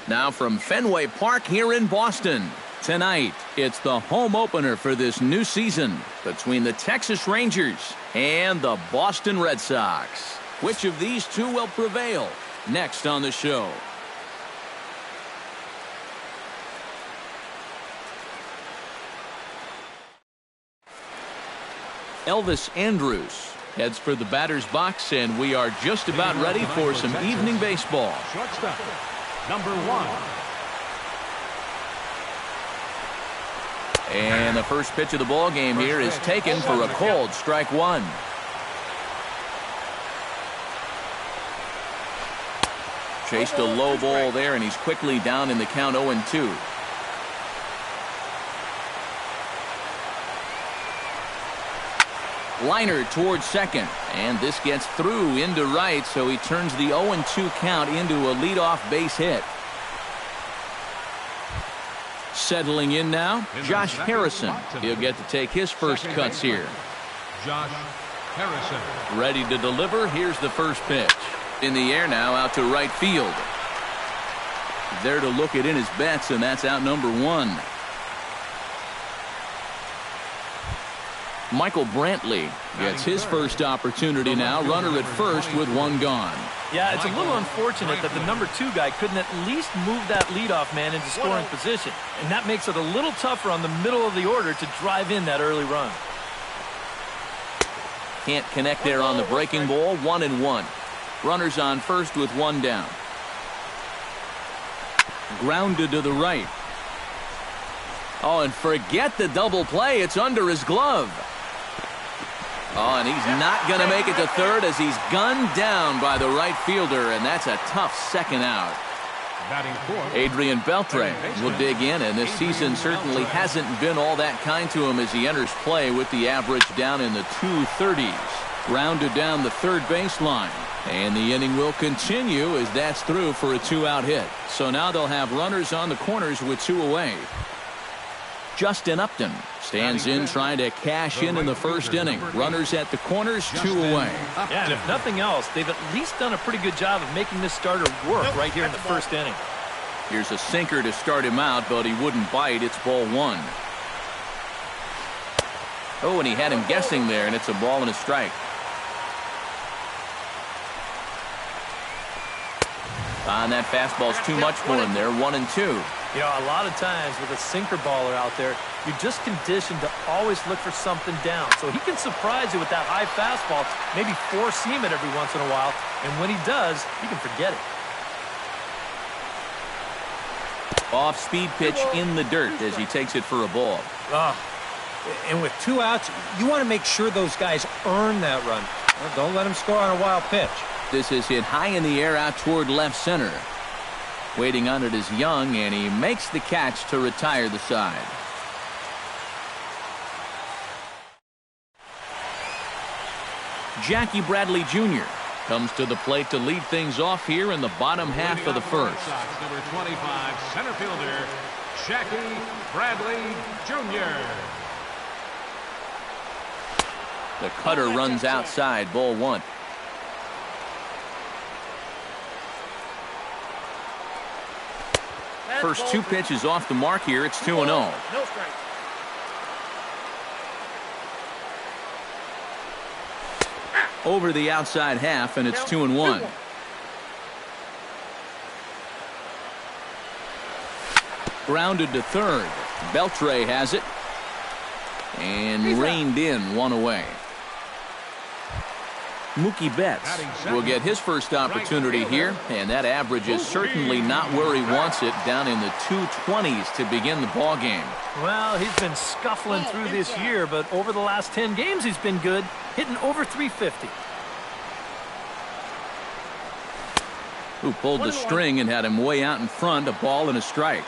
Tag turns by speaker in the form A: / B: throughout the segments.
A: Now from Fenway Park here in Boston. Tonight, it's the home opener for this new season between the Texas Rangers and the Boston Red Sox. Which of these two will prevail? Next on the show. Elvis Andrus heads for the batter's box, and we are just about ready for some evening baseball.
B: Shortstop, number 1.
A: And the first pitch of the ball game here is taken for a cold strike one. Chased a low ball there, and he's quickly down in the count 0-2. Liner towards second, and this gets through into right, so he turns the 0-2 count into a leadoff base hit. Settling in now, Josh Harrison. He'll get to take his first cuts here.
B: Josh Harrison.
A: Ready to deliver. Here's the first pitch. In the air now, out to right field. There to look it in his bets, and that's out number 1. Michael Brantley gets his first opportunity now. Runner at first with 1 gone.
C: Yeah, it's a little unfortunate that the number 2 guy couldn't at least move that leadoff man into scoring position. And that makes it a little tougher on the middle of the order to drive in that early run.
A: Can't connect there on the breaking ball. 1-1. Runners on first with 1 down. Grounded to the right. Oh, and forget the double play. It's under his glove. Oh, and he's not going to make it to third as he's gunned down by the right fielder, and that's a tough second out. Adrian Beltre will dig in, and this season certainly hasn't been all that kind to him as he enters play with the average down in the 230s. Grounded down the third baseline, and the inning will continue as that's through for a 2-out hit. So now they'll have runners on the corners with 2 away. Justin Upton stands in trying to cash in the first inning. Runners at the corners, 2 away.
C: Yeah, and if nothing else, they've at least done a pretty good job of making this starter work right here in the first inning.
A: Here's a sinker to start him out, but he wouldn't bite. It's ball 1. Oh, and he had him guessing there, and it's a ball and a strike. And that fastball's too much for him there. 1-2.
C: You know, a lot of times with a sinker baller out there, you're just conditioned to always look for something down. So he can surprise you with that high fastball, maybe four-seam it every once in a while. And when he does, you can forget it.
A: Off-speed pitch in the dirt as he takes it for a ball.
D: And with 2 outs, you want to make sure those guys earn that run. Well, don't let them score on a wild pitch.
A: This is hit high in the air out toward left center. Waiting on it is Young, and he makes the catch to retire the side. Jackie Bradley Jr. comes to the plate to lead things off here in the bottom half of the first.
B: Number 25, center fielder, Jackie Bradley Jr.
A: The cutter runs outside, ball 1. First 2 pitches off the mark here. It's 2-0.
C: No strike.
A: Over the outside half, and it's 2-1. Grounded to third. Beltre has it. And reined in, 1 away. Mookie Betts will get his first opportunity here, and that average is certainly not where he wants it, down in the 220s to begin the ball game.
C: Well, he's been scuffling through this year, but over the last 10 games he's been good, hitting over 350.
A: Who pulled the string and had him way out in front, a ball and a strike.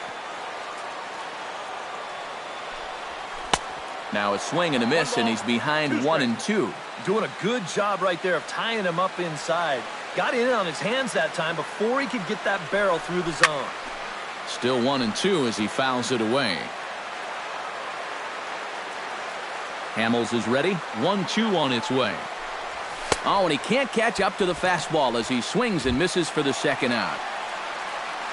A: Now a swing and a miss, and he's behind 1-2.
C: Doing a good job right there of tying him up inside. Got in on his hands that time before he could get that barrel through the zone.
A: Still 1-2 as he fouls it away. Hamels is ready. 1-2 on its way. Oh, and he can't catch up to the fastball as he swings and misses for the second out.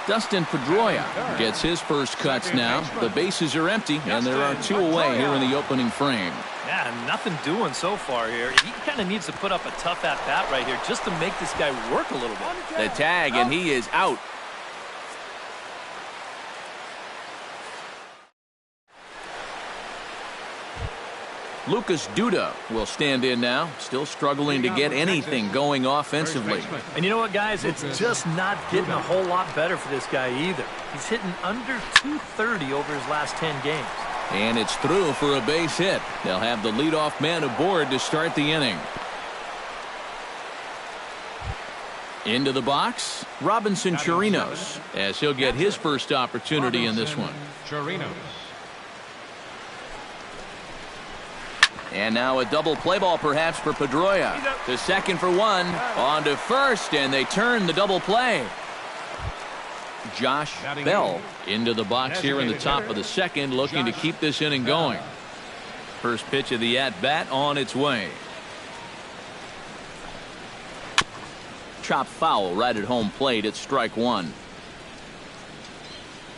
A: Dustin Pedroia gets his first cuts now. The bases are empty, and there are 2 away here in the opening frame.
C: Yeah, nothing doing so far here. He kind of needs to put up a tough at-bat right here just to make this guy work a little bit.
A: The tag, and he is out. Lucas Duda will stand in now, still struggling to get anything going offensively.
C: And you know what, guys? It's just not getting a whole lot better for this guy either. He's hitting under 230 over his last 10 games.
A: And it's through for a base hit. They'll have the leadoff man aboard to start the inning. Into the box, Robinson Chirinos, as he'll get his first opportunity in this one.
B: Chirinos.
A: And now a double play ball perhaps for Pedroia. To second for 1. On to first, and they turn the double play. Josh Bell into the box here in the top of the second, looking to keep this inning going. First pitch of the at-bat on its way. Chop foul right at home plate. It's strike 1.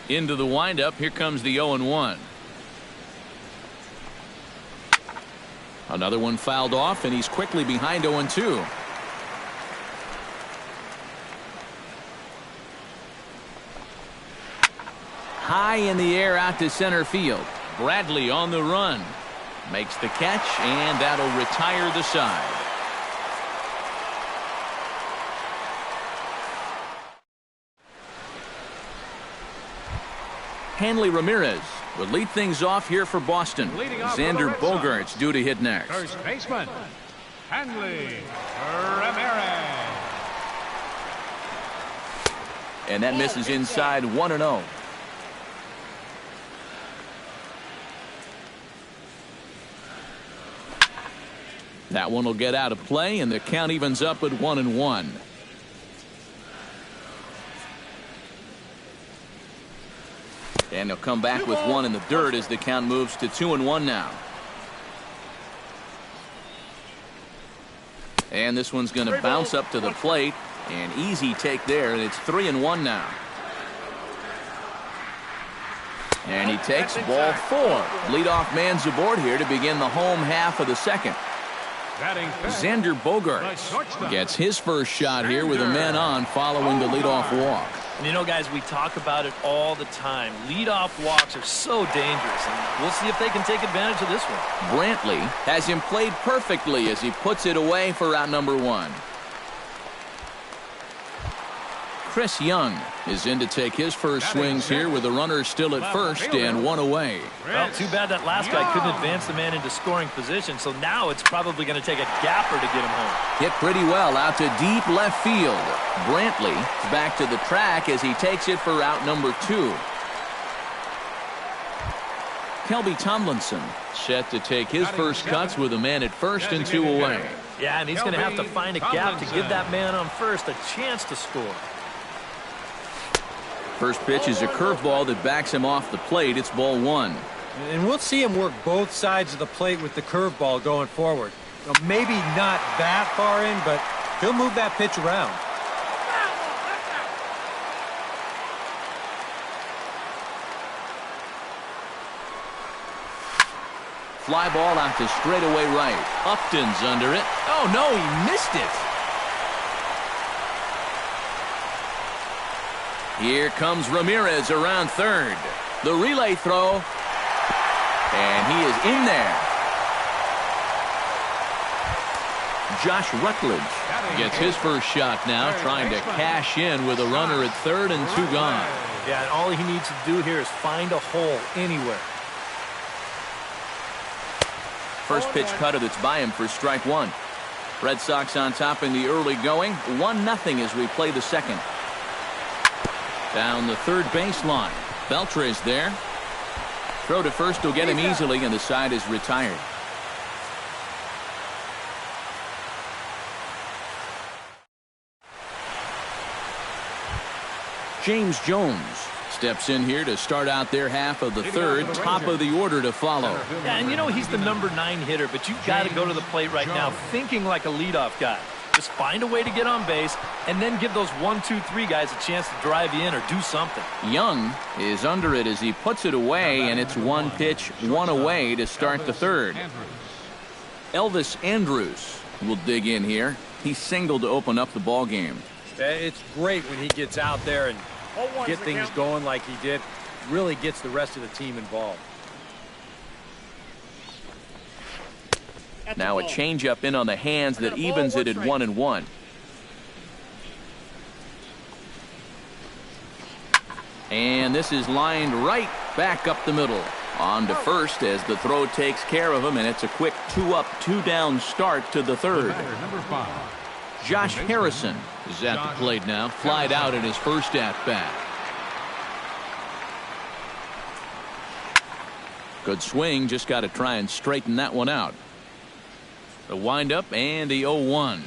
A: Into the windup. Here comes the 0-1. Another one fouled off, and he's quickly behind 0-2. High in the air out to center field. Bradley on the run. Makes the catch, and that'll retire the side. Hanley Ramirez will lead things off here for Boston. Xander Bogaerts due to hit next.
B: First baseman, Hanley Ramirez.
A: And that misses inside 1-0. That one will get out of play, and the count evens up at 1-1. And they'll come back with one in the dirt as the count moves to 2-1 now. And this one's going to bounce up to the plate. An easy take there, and it's 3-1 now. And he takes ball 4. Leadoff man's aboard here to begin the home half of the second. Xander Bogaerts gets his first shot here with a man on following the leadoff walk.
C: And you know, guys, we talk about it all the time. Leadoff walks are so dangerous, and we'll see if they can take advantage of this one.
A: Brantley has him played perfectly as he puts it away for out number 1. Chris Young is in to take his first swings here with the runner still at first and 1 away.
C: Well, too bad that last guy couldn't advance the man into scoring position, so now it's probably going to take a gapper to get him home.
A: Hit pretty well out to deep left field. Brantley back to the track as he takes it for out number 2. Kelby Tomlinson set to take his first cuts with a man at first and 2 away.
C: Yeah, and he's going to have to find a gap to give that man on first a chance to score.
A: First pitch is a curveball that backs him off the plate. It's ball 1.
D: And we'll see him work both sides of the plate with the curveball going forward. Maybe not that far in, but he'll move that pitch around.
A: Fly ball out to straightaway right. Upton's under it. Oh, no, he missed it. Here comes Ramirez around third. The relay throw. And he is in there. Josh Rutledge gets his first shot now, trying to cash in with a runner at third and 2 gone.
C: Yeah, and all he needs to do here is find a hole anywhere.
A: First pitch cutter that's by him for strike 1. Red Sox on top in the early going. 1-0 as we play the second. Down the third baseline. Beltre's there. Throw to first will get him easily, and the side is retired. James Jones steps in here to start out their half of the third. Top of the order to follow.
C: Yeah, and you know he's the number 9 hitter, but you've got to go to the plate right now thinking like a leadoff guy. Just find a way to get on base, and then give those 1, 2, 3 guys a chance to drive you in or do something.
A: Young is under it as he puts it away, and it's 1 pitch, 1 away to start the third. Elvis Andrus will dig in here. He singled to open up the ball game.
D: It's great when he gets out there and get things going like he did. Really gets the rest of the team involved.
A: Now a changeup in on the hands that evens it at 1-1. And this is lined right back up the middle. On to first as the throw takes care of him, and it's a quick 2-up, 2-down start to the third.
B: Number 5.
A: Josh Harrison is at the plate now, flied out in his first at-bat. Good swing, just got to try and straighten that one out. The windup and the 0-1.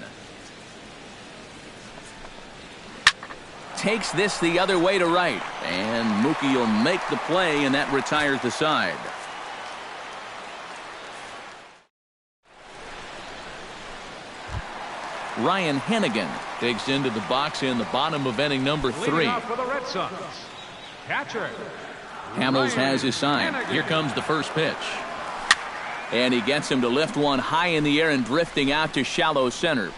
A: Takes this the other way to right, and Mookie will make the play, and that retires the side. Ryan Hennigan digs into the box in the bottom of inning number 3.
B: Leading off for the Red Sox, catcher
A: Hamels
B: Ryan
A: has his sign.
B: Hennigan.
A: Here comes the first pitch. And he gets him to lift one high in the air and drifting out to shallow center.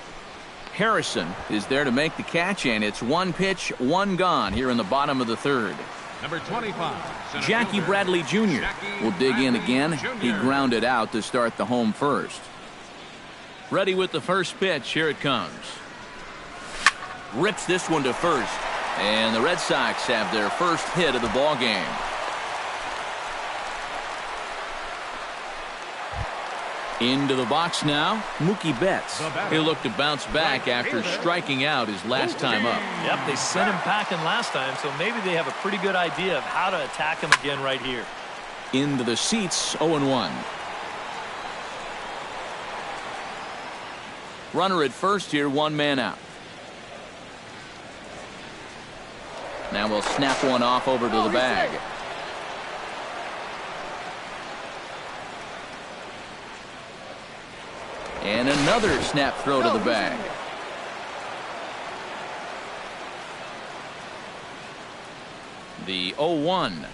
A: Harrison is there to make the catch, and it's 1 pitch, 1 gone here in the bottom of the third.
B: Number 25, center
A: Jackie
B: fielder,
A: Bradley Jr.
B: Jackie
A: will dig in
B: Bradley
A: again.
B: Jr.
A: He grounded out to start the home first. Ready with the first pitch. Here it comes. Rips this one to first. And the Red Sox have their first hit of the ball game. Into the box now, Mookie Betts. He'll look to bounce back after striking out his last time up.
C: Yep, they sent him packing last time, so maybe they have a pretty good idea of how to attack him again right here.
A: Into the seats, 0-1. Runner at first here, 1 man out. Now we'll snap one off over to the bag. And another snap throw to the bag. The 0-1.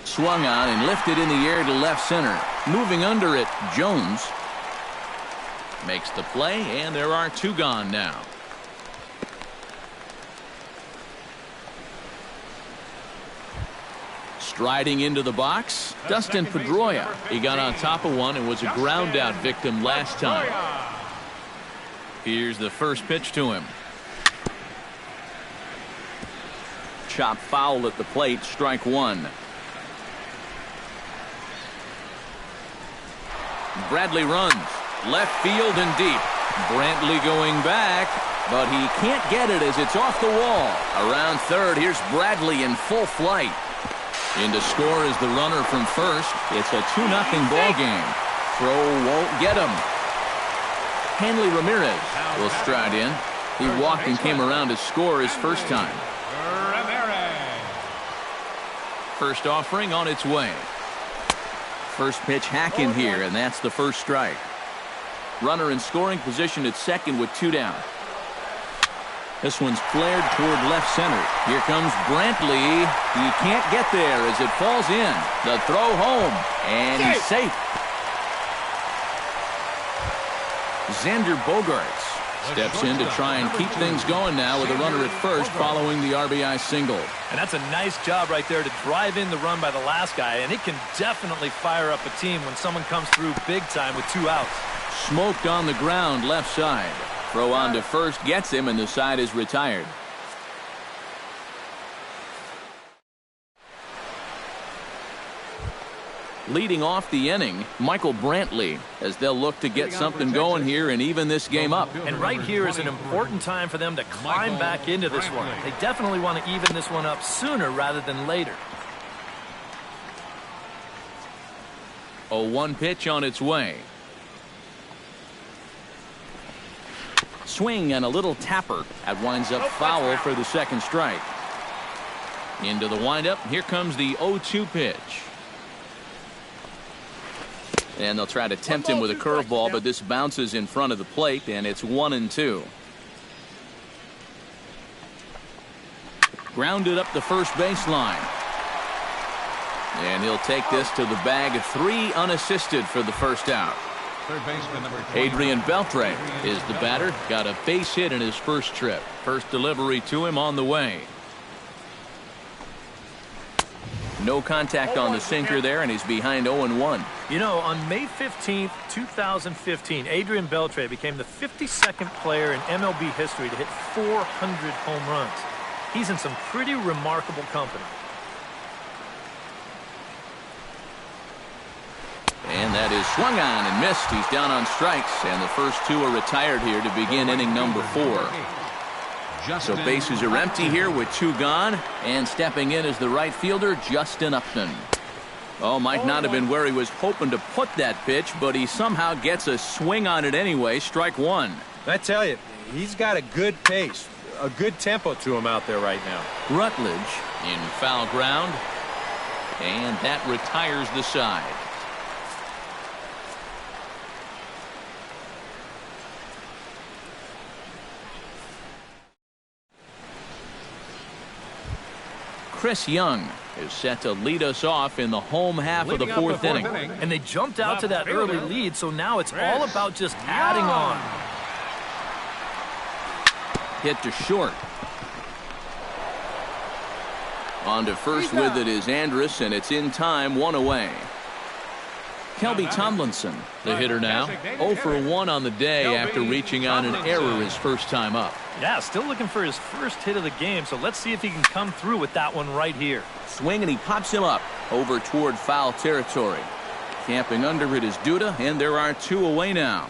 A: Swung on and lifted in the air to left center. Moving under it, Jones makes the play, and there are 2 gone now. Striding into the box, Dustin Pedroia. He got on top of one and was a ground out victim last time. Here's the first pitch to him. Chop foul at the plate, strike 1. Bradley runs left field and deep. Brantley going back, but he can't get it as it's off the wall. Around third, here's Bradley in full flight. In to score is the runner from first. It's a 2-0 ball game. Throw won't get him. Hanley Ramirez will stride in. He walked and came around to score his first time. First offering on its way. First pitch hack in here, and that's the first strike. Runner in scoring position at second with 2 down. This one's flared toward left center. Here comes Brantley. He can't get there as it falls in. The throw home, and he's safe. Xander Bogaerts steps in to try and keep things going now with a runner at first following the RBI single.
C: And that's a nice job right there to drive in the run by the last guy, and it can definitely fire up a team when someone comes through big time with 2 outs.
A: Smoked on the ground left side. Throw on to first gets him, and the side is retired. Leading off the inning, Michael Brantley, as they'll look to get something going here and even this game up.
C: And right here is an important time for them to climb back into this one. They definitely want to even this one up sooner rather than later.
A: A 1 pitch on its way. Swing and a little tapper. That winds up foul for the second strike. Into the windup. Here comes the 0-2 pitch. And they'll try to tempt him with a curveball, but this bounces in front of the plate, and it's 1-2. Grounded up the first baseline. And he'll take this to the bag of 3 unassisted for the first out.
B: Third baseman number 20.
A: Adrian Beltre is the batter. Got a base hit in his first trip. First delivery to him on the way. No contact on the sinker there, and he's behind 0-1.
C: You know, on May 15th, 2015, Adrian Beltre became the 52nd player in MLB history to hit 400 home runs. He's in some pretty remarkable company.
A: And that is swung on and missed. He's down on strikes, and the first 2 are retired here to begin inning number 4. So bases are empty here with 2 gone, and stepping in is the right fielder, Justin Upton. Oh, might not have been where he was hoping to put that pitch, but he somehow gets a swing on it anyway. Strike 1.
D: I tell you, he's got a good pace, a good tempo to him out there right now.
A: Rutledge in foul ground, and that retires the side. Chris Young is set to lead us off in the home half of the fourth inning.
C: And they jumped out to that early lead, so now it's all about just adding on.
A: Hit to short. On to first with it is Andrus, and it's in time, 1 away. Kelby Tomlinson, the hitter now, 0 for 1 on the day after reaching on an error his first time up.
C: Yeah, still looking for his first hit of the game, so let's see if he can come through with that one right here.
A: Swing, and he pops him up over toward foul territory. Camping under it is Duda, and there are 2 away now.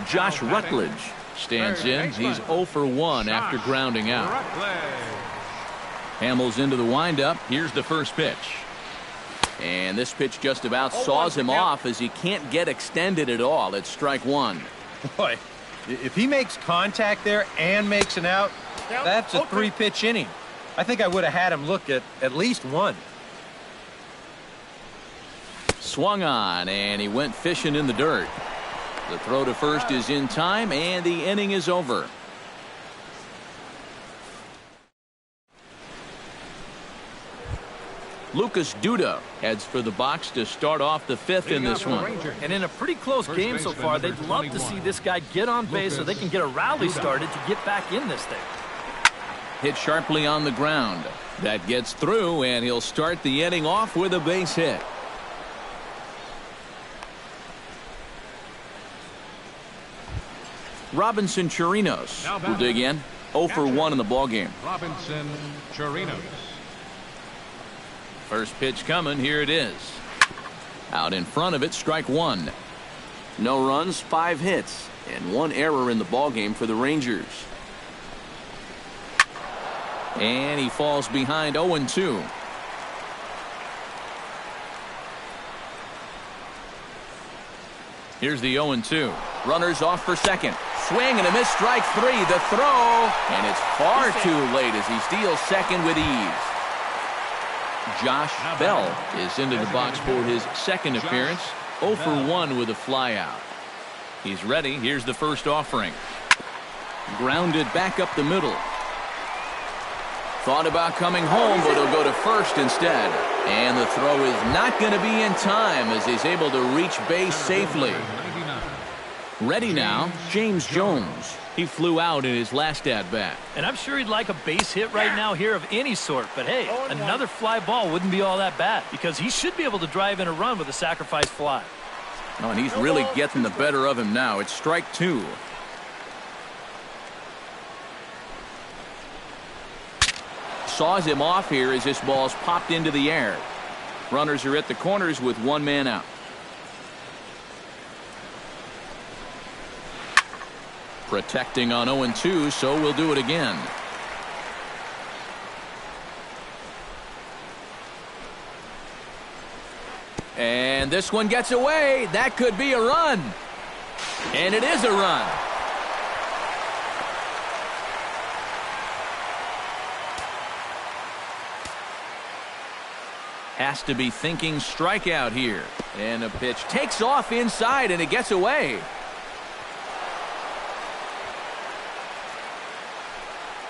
A: Josh Rutledge stands in. He's 0 for 1 after grounding out. Hamels into the windup. Here's the first pitch. And this pitch just about saws him off as he can't get extended at all. It's strike 1.
D: Boy, if he makes contact there and makes an out, that's a 3-pitch inning. I think I would have had him look at least 1.
A: Swung on, and he went fishing in the dirt. The throw to first is in time, and the inning is over. Lucas Duda heads for the box to start off the 5th in this one.
C: And in a pretty close game so far, they'd love to see this guy get on base so they can get a rally started to get back in this thing.
A: Hit sharply on the ground. That gets through, and he'll start the inning off with a base hit. Robinson Chirinos will dig in. 0 for 1 in the ballgame.
B: Robinson Chirinos.
A: First pitch coming. Here it is. Out in front of it, strike 1. No runs, 5 hits, and 1 error in the ballgame for the Rangers. And he falls behind 0-2. Here's the 0-2. Runners off for second. Swing and a miss, strike 3. The throw, and it's far too late as he steals second with ease. Josh Bell is into the box for his second appearance. 0 for 1 with a flyout. He's ready. Here's the first offering. Grounded back up the middle. Thought about coming home, but he'll go to first instead. And the throw is not going to be in time as he's able to reach base safely. Ready now, James Jones. He flew out in his last at-bat.
C: And I'm sure he'd like a base hit right now here of any sort. But hey, another fly ball wouldn't be all that bad because he should be able to drive in a run with a sacrifice fly.
A: Oh, and he's really getting the better of him now. It's strike 2. Saws him off here as this ball's popped into the air. Runners are at the corners with 1 man out. Protecting on 0-2, so we'll do it again. And this one gets away. That could be a run. And it is a run. Has to be thinking strikeout here. And a pitch takes off inside, and it gets away.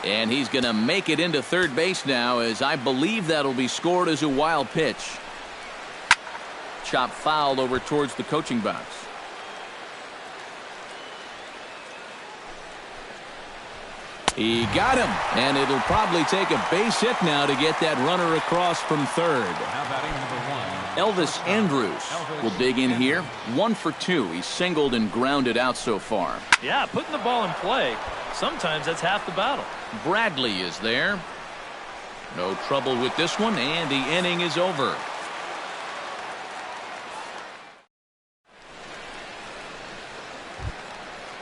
A: And he's going to make it into third base now, as I believe that'll be scored as a wild pitch. Chop fouled over towards the coaching box. He got him, and it'll probably take a base hit now to get that runner across from third. Elvis Andrus will dig in here. 1 for 2. He's singled and grounded out so far.
C: Yeah, putting the ball in play, sometimes that's half the battle.
A: Bradley is there. No trouble with this one, and the inning is over.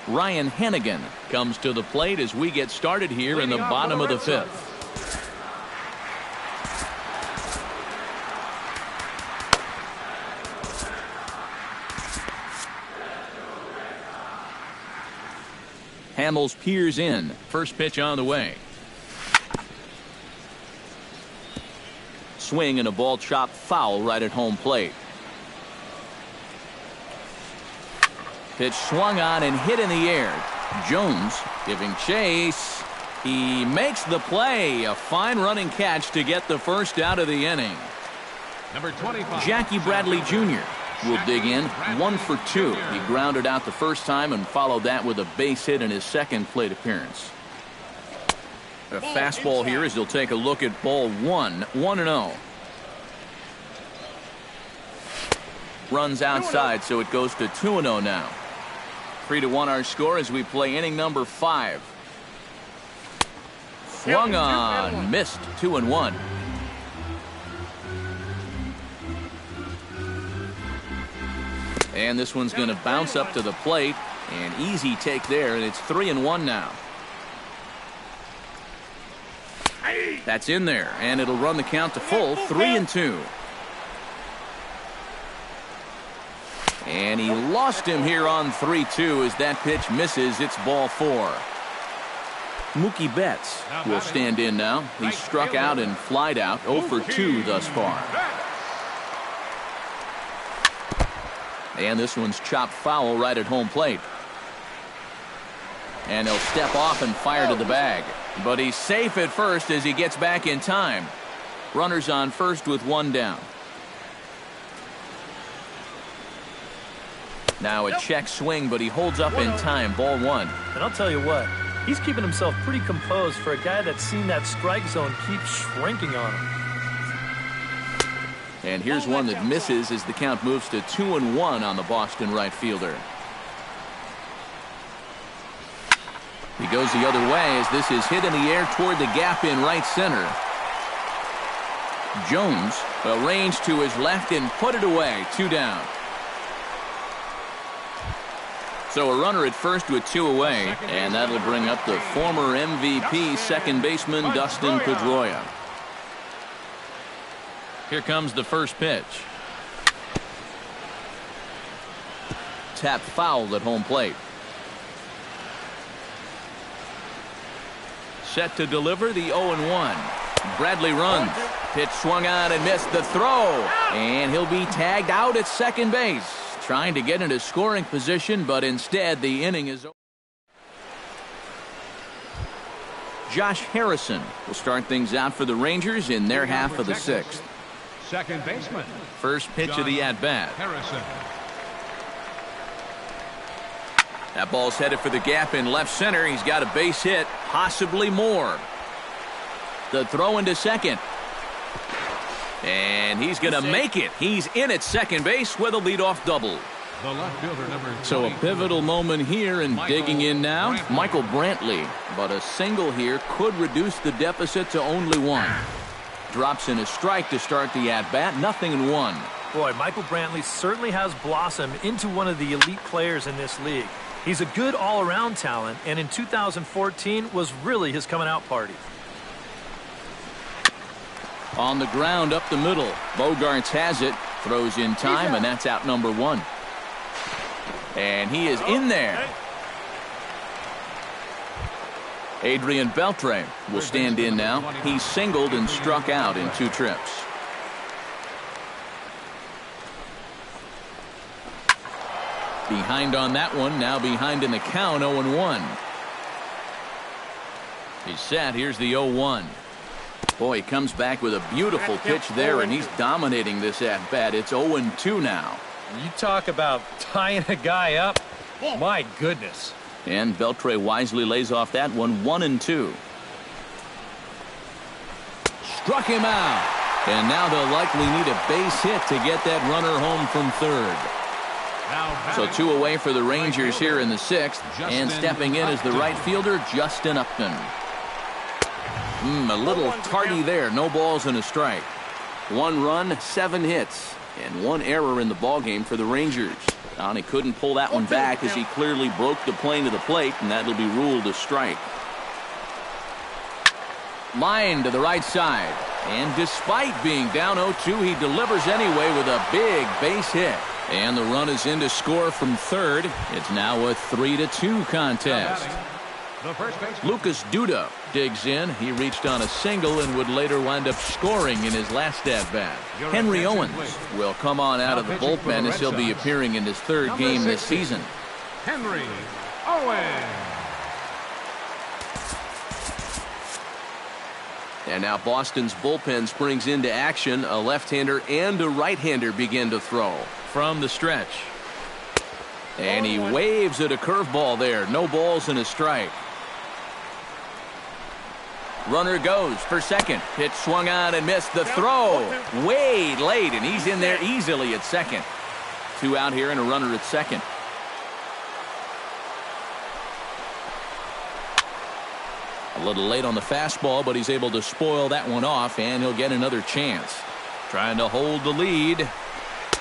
A: Ryan Hennigan comes to the plate as we get started here in the bottom of the 5th. Hamels peers in. First pitch on the way. Swing and a ball chopped foul right at home plate. Pitch swung on and hit in the air. Jones giving chase. He makes the play. A fine running catch to get the first out of the inning.
B: Number 25.
A: Jackie Bradley Jr. will dig in. 1 for 2. He grounded out the first time and followed that with a base hit in his second plate appearance. A fastball here as he'll take a look at ball 1. 1-0. Runs outside, so it goes to 2-0 now. 3-1 our score as we play inning number 5. Swung on, missed. 2-1. And this one's going to bounce up to the plate. An easy take there, and it's 3-1 now. That's in there, and it'll run the count to full. 3-2. And he lost him here on 3-2 as that pitch misses. It's ball 4. Mookie Betts will stand in now. He's struck out and flied out. 0 for 2 thus far. And this one's chopped foul right at home plate. And he'll step off and fire to the bag. But he's safe at first as he gets back in time. Runners on first with 1 down. Now a check swing, but he holds up in time. Ball 1.
C: And I'll tell you what, he's keeping himself pretty composed for a guy that's seen that strike zone keep shrinking on him.
A: And here's one that misses as the count moves to 2-1 on the Boston right fielder. He goes the other way as this is hit in the air toward the gap in right center. Jones arranged to his left and put it away. 2 down. So a runner at first with 2 away, and that'll bring up the former MVP second baseman Dustin Pedroia. Here comes the first pitch. Tap foul at home plate. Set to deliver the 0-1. Bradley runs. Pitch swung on and missed the throw. And he'll be tagged out at second base. Trying to get into scoring position, but instead the inning is over. Josh Harrison will start things out for the Rangers in their half of the 6th.
B: Second baseman.
A: First pitch of the at-bat.
B: Harrison.
A: That ball's headed for the gap in left center. He's got a base hit, possibly more. The throw into second. And he's going to make it. He's in at second base with a leadoff double.
B: The left fielder, number
A: So a pivotal moment here, and digging in now, Michael Brantley. But a single here could reduce the deficit to only 1. Drops in a strike to start the at-bat. 0-1.
C: Boy, Michael Brantley certainly has blossomed into one of the elite players in this league. He's a good all-around talent, and in 2014 was really his coming-out party.
A: On the ground up the middle. Bogarts has it. Throws in time, and that's out number 1. And he is in there. Adrian Beltre will stand in now. He's singled and struck out in 2 trips. Behind on that one, now behind in the count, 0-1. He's set. Here's the 0-1. Boy, he comes back with a beautiful pitch there, and he's dominating this at-bat. It's 0-2 now.
D: You talk about tying a guy up. My goodness.
A: And Beltre wisely lays off that one, 1-2. Struck him out. And now they'll likely need a base hit to get that runner home from third. So 2 away for the Rangers here in the 6th. And stepping in is the right fielder, Justin Upton. A little tardy there. No balls and a strike. 1 run, 7 hits, and 1 error in the ballgame for the Rangers. And he couldn't pull that one back as he clearly broke the plane to the plate, and that'll be ruled a strike. Line to the right side. And despite being down 0-2, he delivers anyway with a big base hit. And the run is in to score from third. It's now a 3-2 contest. Lucas Duda digs in. He reached on a single and would later wind up scoring in his last at-bat. Henry Owens will come on out of the bullpen as he'll be appearing in his 3rd game this season.
B: Henry Owens.
A: And now Boston's bullpen springs into action. A left-hander and a right-hander begin to throw from the stretch. And he waves at a curveball there. No balls and a strike. Runner goes for second. Pitch swung on and missed. The throw way late, and he's in there easily at second. 2 out here and a runner at second. A little late on the fastball, but he's able to spoil that one off, and he'll get another chance. Trying to hold the lead.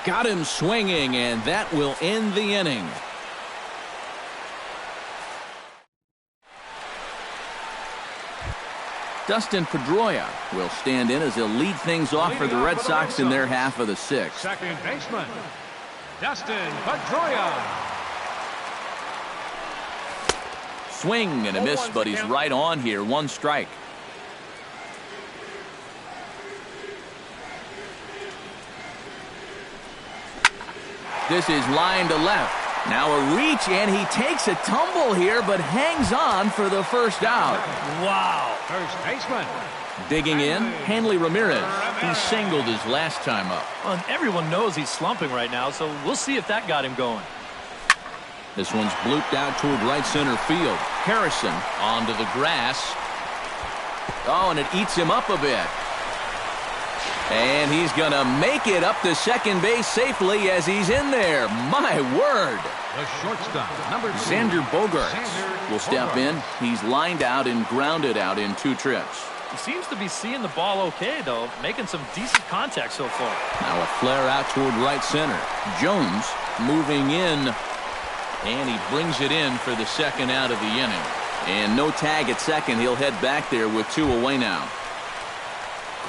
A: Got him swinging, and that will end the inning. Dustin Pedroia will stand in as he'll lead things off for the Red Sox in their half of the 6th.
B: Second baseman, Dustin Pedroia.
A: Swing and a miss, but he's right on here. 1 strike. This is line to left. Now a reach, and he takes a tumble here, but hangs on for the first out.
C: Wow.
B: First baseman.
A: Digging in, Hanley Ramirez. He singled his last time up.
C: Well, and everyone knows he's slumping right now, so we'll see if that got him going.
A: This one's blooped out toward right center field. Harrison onto the grass. Oh, and it eats him up a bit. And he's going to make it up to second base safely as he's in there. My word.
B: The shortstop, number 2.
A: Xander Bogaerts will step in. He's lined out and grounded out in 2 trips.
C: He seems to be seeing the ball okay, though, making some decent contact so far.
A: Now a flare out toward right center. Jones moving in, and he brings it in for the second out of the inning. And no tag at second. He'll head back there with 2 away now.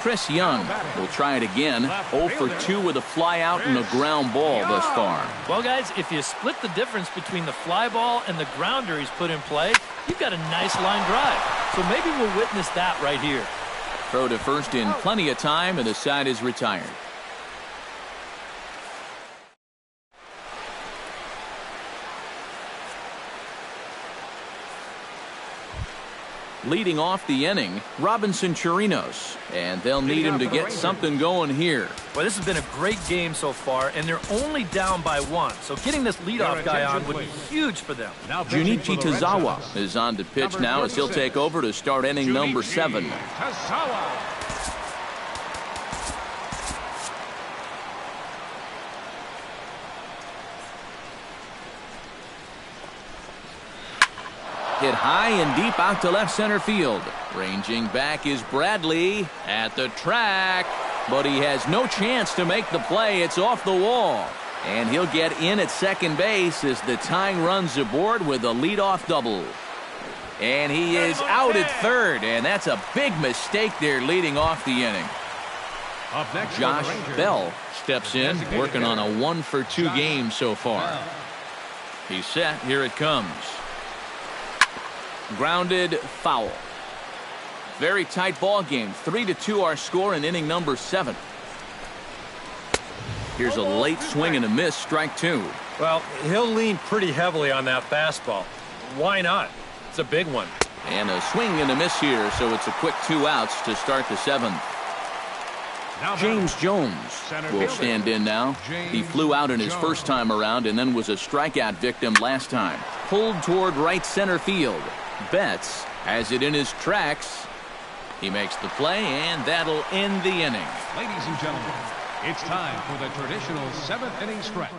A: Chris Young will try it again. 0 for 2 with a fly out and a ground ball thus far.
C: Well, guys, if you split the difference between the fly ball and the grounder he's put in play, you've got a nice line drive. So maybe we'll witness that right here.
A: Throw to first in plenty of time, and the side is retired. Leading off the inning, Robinson Chirinos, and they'll need him to get something going here.
C: Well, this has been a great game so far, and they're only down by 1. So getting this leadoff guy on would be huge for them.
A: Junichi Tazawa is on to pitch now as he'll take over to start inning number 7. Hit high and deep out to left center field. Ranging back is Bradley at the track, but he has no chance to make the play. It's off the wall. And he'll get in at second base as the tying runs aboard with a leadoff double. And he is out at third, and that's a big mistake there leading off the inning. Josh Bell steps in, working on a 1 for 2 game so far. He's set. Here it comes. Grounded foul. Very tight ball game. 3-2 our score in inning number 7. Here's a late swing and a miss. Strike 2.
D: Well, he'll lean pretty heavily on that fastball. Why not? It's a big one.
A: And a swing and a miss here, so it's a quick 2 outs to start the 7th. James Jones will stand in now. He flew out in his first time around and then was a strikeout victim last time. Pulled toward right center field. Betts has it in his tracks. He makes the play, and that'll end the inning.
B: Ladies and gentlemen, it's time for the traditional 7th inning stretch.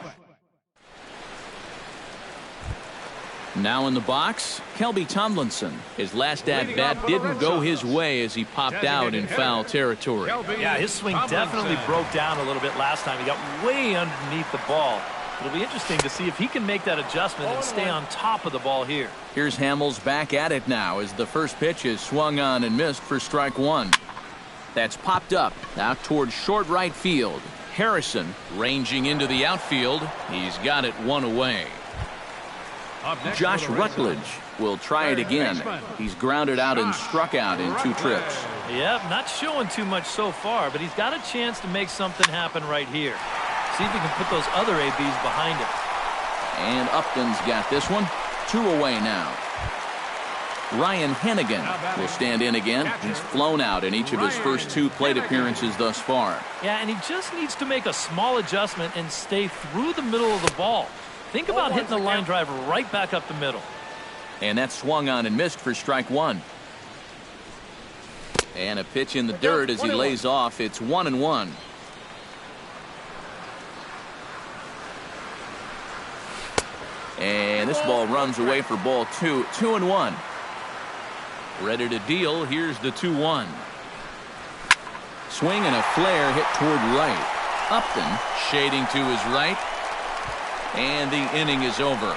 A: Now in the box, Kelby Tomlinson. His last at-bat didn't go his way as he popped out in foul territory.
C: Yeah, his swing definitely broke down a little bit last time. He got way underneath the ball. It'll be interesting to see if he can make that adjustment and stay on top of the ball here.
A: Here's Hamels back at it now as the first pitch is swung on and missed for strike 1. That's popped up out towards short right field. Harrison ranging into the outfield. He's got it 1 away. Josh Rutledge will try it again. He's grounded out and struck out in 2 trips.
C: Yep, not showing too much so far, but he's got a chance to make something happen right here. See if he can put those other ABs behind him.
A: And Upton's got this one. 2 away now. Ryan Hennigan will stand in again. He's flown out in each of his first 2 plate appearances thus far.
C: Yeah, and he just needs to make a small adjustment and stay through the middle of the ball. Think about hitting the line drive right back up the middle.
A: And that swung on and missed for strike 1. And a pitch in the dirt as he lays off. It's 1-1. And this ball runs away for ball 2. 2-1. Ready to deal. Here's the 2-1. Swing and a flare hit toward right. Upton shading to his right. And the inning is over.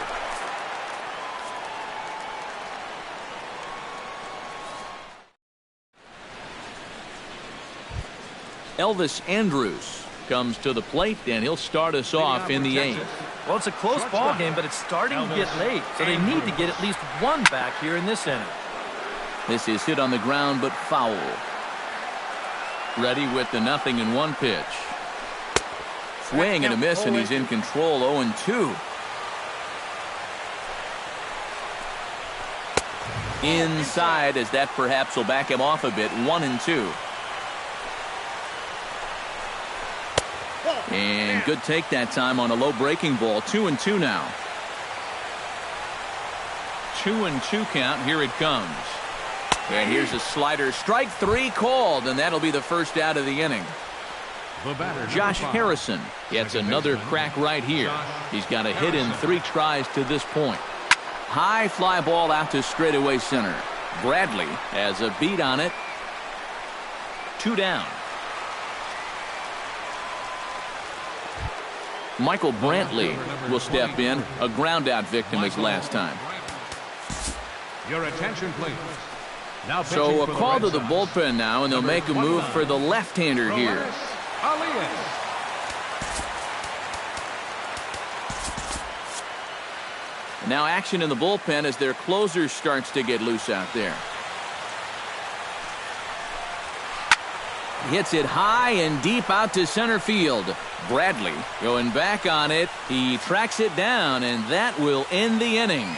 A: Elvis Andrus comes to the plate, and he'll start us off in the 8th.
C: Well, it's a close ball game, but it's starting to get late, so they need to get at least 1 back here in this inning.
A: This is hit on the ground, but foul. Ready with the 0-1 pitch. Swing and a miss, and he's in control. 0-2. Inside, as that perhaps will back him off a bit. 1-2. And good take that time on a low breaking ball. 2-2 now. 2-2 count. Here it comes. And here's a slider. Strike 3 called, and that'll be the first out of the inning. Josh Harrison gets another crack right here. He's got a hit in 3 tries to this point. High fly ball out to straightaway center. Bradley has a beat on it. 2 down. Michael Brantley will step in, a ground out victim as last time.
B: Your attention, please.
A: So a call to the bullpen now, and they'll make a move for the left-hander here. Now action in the bullpen as their closer starts to get loose out there. Hits it high and deep out to center field. Bradley going back on it. He tracks it down, and that will end the inning.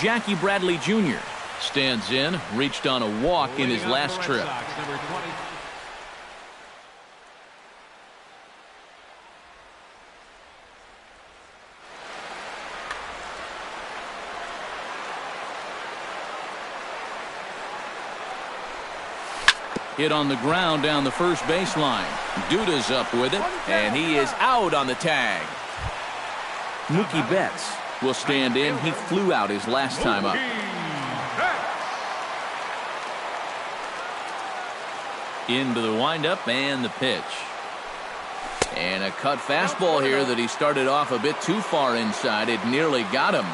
A: Jackie Bradley Jr. stands in, reached on a walk in his last trip. Hit on the ground down the first baseline. Duda's up with it, and he is out on the tag. Mookie Betts will stand in. He flew out his last time up. Into the windup and the pitch. And a cut fastball here that he started off a bit too far inside. It nearly got him.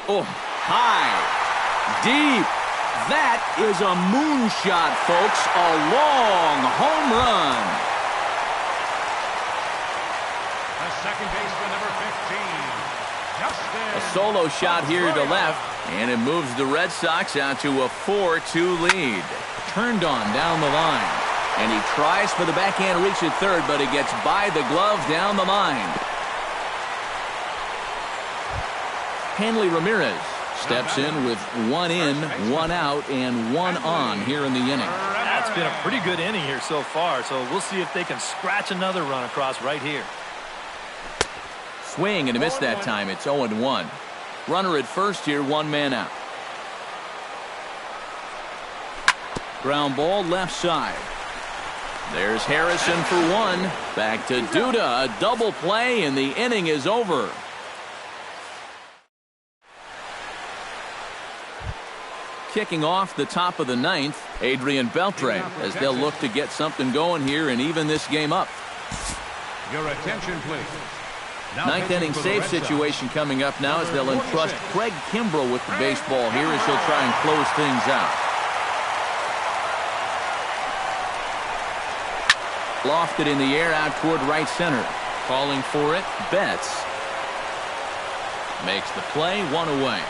A: Oh, high, deep. That is a moonshot, folks. A long home run.
B: The second baseman, number 15, Justin.
A: A solo shot here to left, and it moves the Red Sox out to a 4-2 lead. Turned on down the line. And he tries for the backhand reach at third, but it gets by the glove down the line. Hanley Ramirez steps in with 1 in, 1 out, and 1 on here in the inning.
C: That's been a pretty good inning here so far, so we'll see if they can scratch another run across right here.
A: Swing and a miss that time. It's 0-1. Runner at first here, 1 man out. Ground ball left side. There's Harrison for 1. Back to Duda. A double play, and the inning is over. Kicking off the top of the 9th, Adrian Beltre, as they'll look to get something going here and even this game up.
B: Your attention, please. Now
A: 9th inning save situation coming up now as they'll entrust Craig Kimbrell with the baseball here as he'll try and close things out. Lofted in the air out toward right center. Calling for it, Betts. Makes the play, 1 away.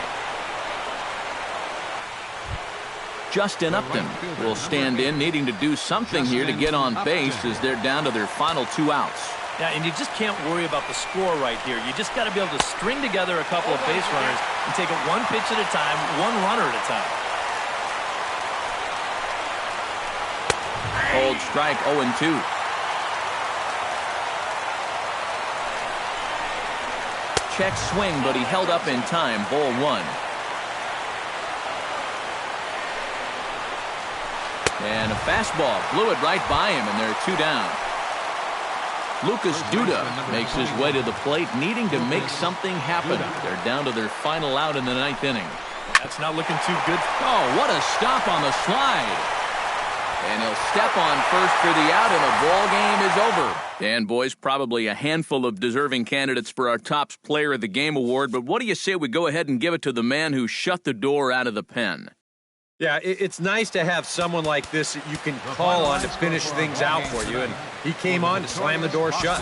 A: Justin Upton will stand in, needing to do something here to get on base as they're down to their final 2 outs.
C: Yeah, and you just can't worry about the score right here. You just got to be able to string together a couple of base runners and take it 1 pitch at a time, 1 runner at a time.
A: Cold strike, 0-2. Check swing, but he held up in time. Ball 1. And a fastball blew it right by him, and they're 2 down. Lucas Duda makes his way to the plate, needing to make something happen. They're down to their final out in the 9th inning.
C: That's not looking too good.
A: Oh, what a stop on the slide. And he'll step on first for the out, and the ball game is over. And, boys, probably a handful of deserving candidates for our Topps Player of the Game award, but what do you say we go ahead and give it to the man who shut the door out of the pen?
D: Yeah, it's nice to have someone like this that you can call on to finish things out for you, and he came on to slam the door shut.